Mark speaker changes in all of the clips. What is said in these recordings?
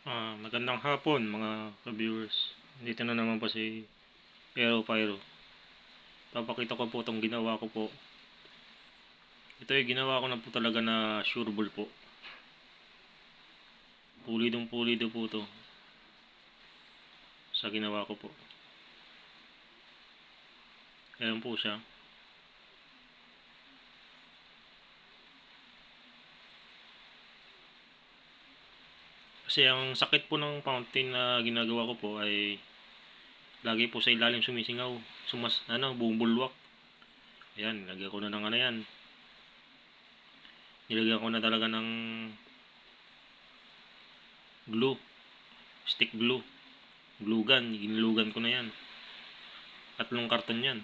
Speaker 1: Magandang hapon mga ka-viewers. Dito na naman po si Aero Pyro. Papakita ko po itong ginawa ko po. Ito ay ginawa ko na po talaga na sure ball po. Pulido po ito sa ginawa ko po. Ayan po siya. Kasi ang sakit po ng fountain na ginagawa ko po ay lagi po sa ilalim sumisingaw. Bumubulwak. Ayan, nilagyan ko na ng ano yan. Nilagyan ko na talaga ng glue. Stick glue. Glue gun. Ginilugan ko na yan. 3 karton yan.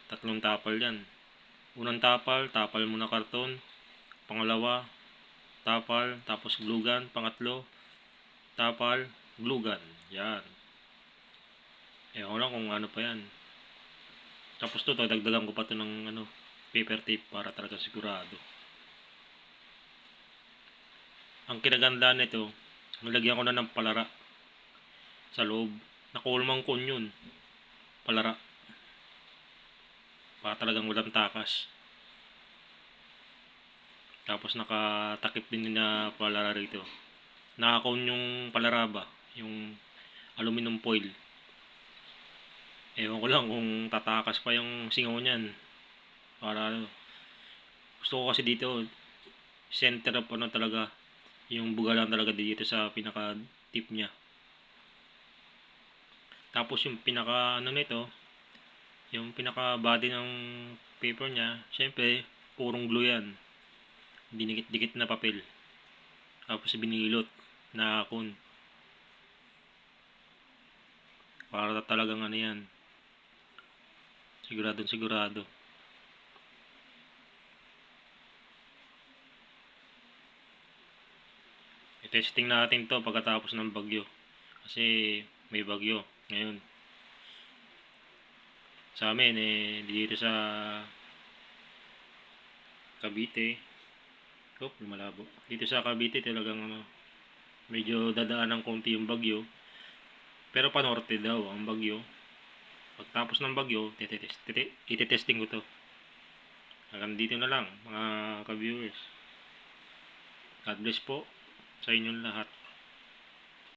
Speaker 1: 3 tapal yan. Unang tapal muna karton. Pangalawa, tapal, tapos glue gun. Pangatlo, tapal, glue gun. Yan. Ewan ko lang kung ano pa yan. Tapos to, dagdagan ko pa to ng paper tape para talaga sigurado. Ang kinagandaan nito, nilagyan ko na ng palara sa loob. Nakulmang kon yun. Palara. Para talagang walang takas. Tapos nakatakip din na palara rito. Nakakon yung palara ba? Yung aluminum foil. Ewan ko lang kung tatakas pa yung singaw niyan. Para gusto ko kasi dito center up talaga. Yung buga lang talaga dito sa pinaka tip niya. Tapos yung pinaka nito, yung pinaka body ng paper niya, syempre purong glue yan. Dinikit-dikit na papel. Tapos binilot na kun. Para talagang yan. Sigurado. I-testing natin to pagkatapos ng bagyo. Kasi may bagyo ngayon. Sa amin dito sa Cavite. Malabo. Dito sa Cavite talagang medyo dadaan ng konti yung bagyo. Pero panorte daw ang bagyo. Pagtapos ng bagyo, itetesting ko to. Hanggang dito na lang mga ka-viewers. God bless po sa inyong lahat.